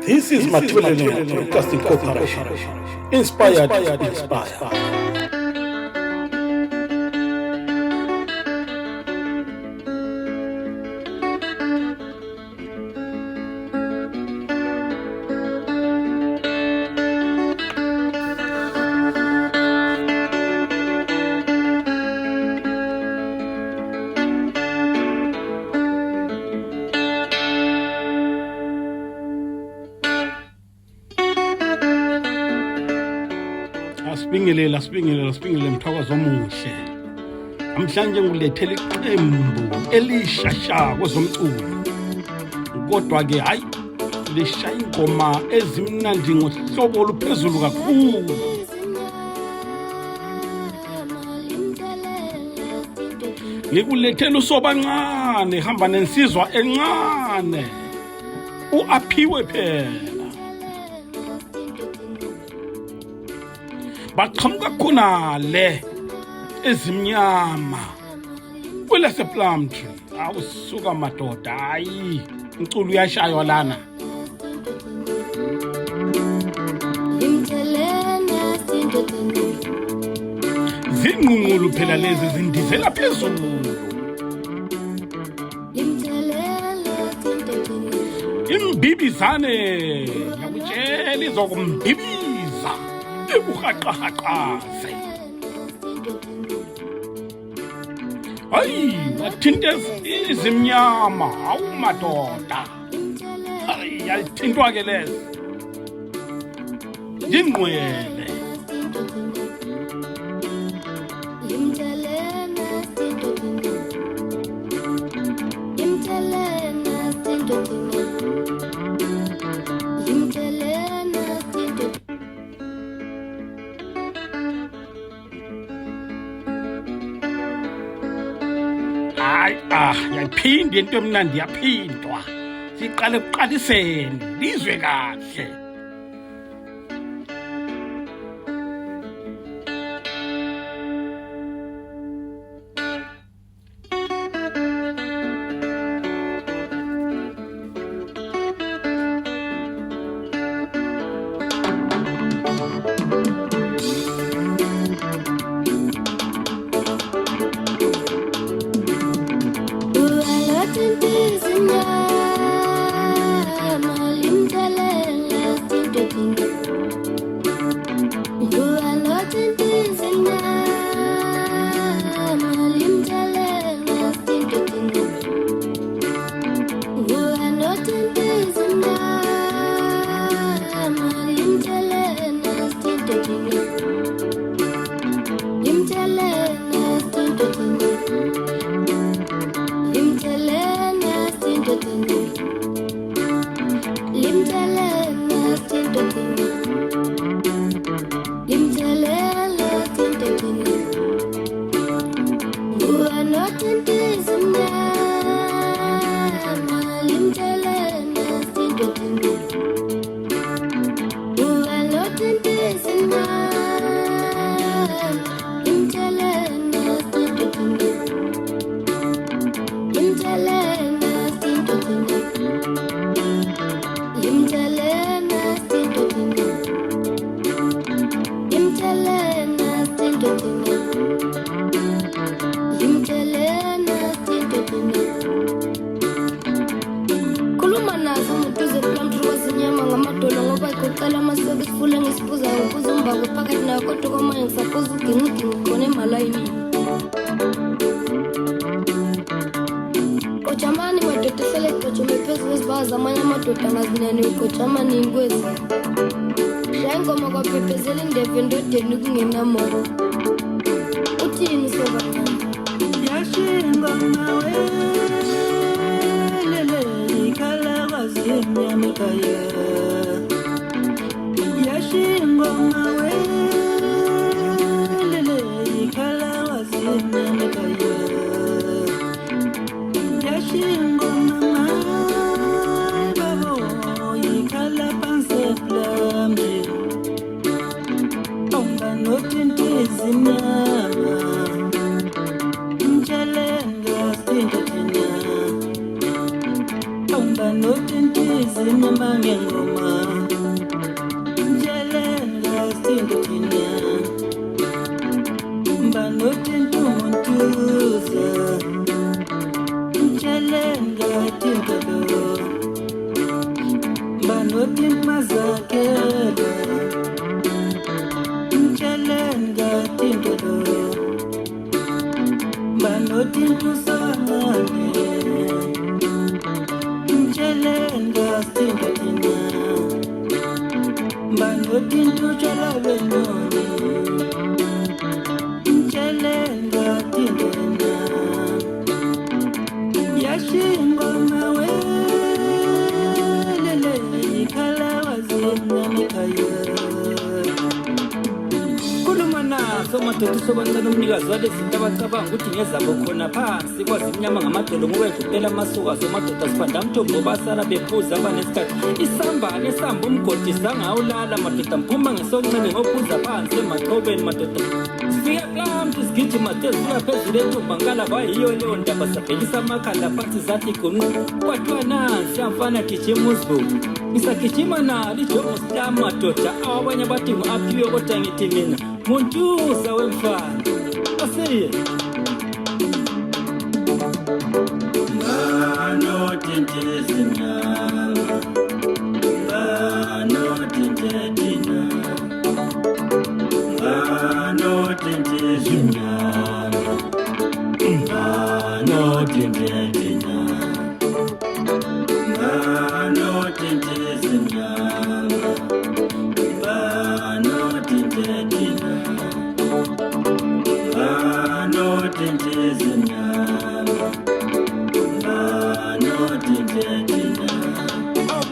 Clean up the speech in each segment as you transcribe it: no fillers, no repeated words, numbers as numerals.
This is Mathilene Broadcasting Corporation. Inspired, inspired. Asibingelele mthokozo omuhle. Namhlanje ngilethele iqembu elishasha kwezomculo. Kodwa ke hayi lishaya ingoma ezimnandi ngohlobo oluphezulu kakhulu. Ngikulethele uSobancane hamba nensizwa encane. Aphiwe phela. Baqhamuka khona le Izimnyama kwelase Plum Tree. Awusuka madoda, hayi umculo uyashaywa lana. Zinqunqulu phela lezi zindizela phezulu. Imbibizane yakutshela izokumbibiza ebuhaqahaqaze. Hayi wathinte Izimnyama hawu madoda. Hayi yalithintwa ke lezi ingqwele. Yaphinde into emnandi yaphindwa. Siqale ukuqaliseni lizwe kahle. Izimnyama, tinti izimnyama ngengoma njelenga sinto tina mbanotintu montuza njelenga tinkalo mbanotin mazakela njelenga tinkalo mbanotintu sahane njelenga tinkatina mbanotintu jalabenoni njelenga tinkana yashingoma welele ikhala wazinamekaya kulumana somadoda sobancane umnikazi walezinto abacabanga ukuthi ngezabo khona phansi kwazimnyama ngamadolo ngoba edlulela amasuka somadoda sipanda mthombo basala bephuza abanesikhathi isambane esamba umgodi sangawulala madoda mphuma ngesoncane ngophuza phansi emaxhobeni madoda sifika kamntu sigijima de sifika phezulu entumbangala kwayiyo leyo ndaba sabhelisa amakhala phansi zathi gonqu kwathiwa nansi amfana gijima uzibuku ngisagijima nalo ijomo slam madoda abanye bathi ngu-aphiwe kodwa ngithi mina muntuza wemfana asiye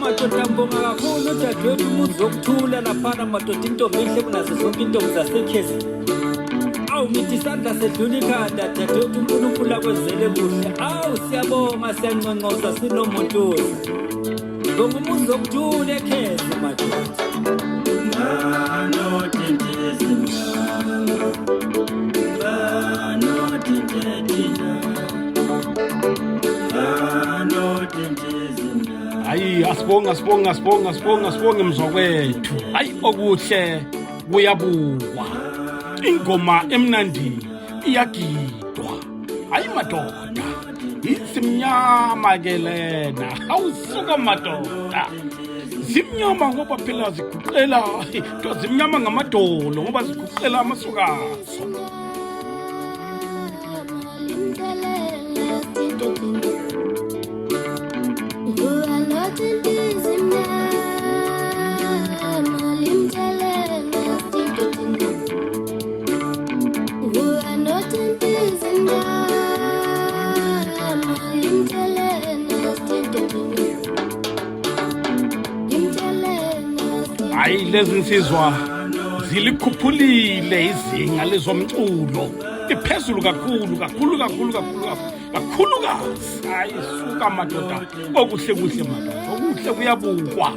madoda mbonga kakhulu dadewethu umuzi wokuthula laphana madoda intombi enhle kunazo zonke intombi zasekhezi awu ngithi isandla sedlula ikhanda dadewethu unkulunkulu akwenzele kuhle awu siyabonga siyanconcoza sinomuntuzi bonga umuzi wokuthula ekhezi madoda hayi asibonge mzokwethu hayi okuhle kuyabukwa ingoma emnandi iyagidwa hayi madoda izimnyama ke lena awusuka madoda zimnyama ngoba phela ziguqela to zimnyama ngamadolo ngoba ziguqela amasukazo hayi lezi nsizwa zilikhuphulile izinga lezomculo iphezulu kakhulukazi hayi suka madoda okuhle madoda okuhle kuyabukwa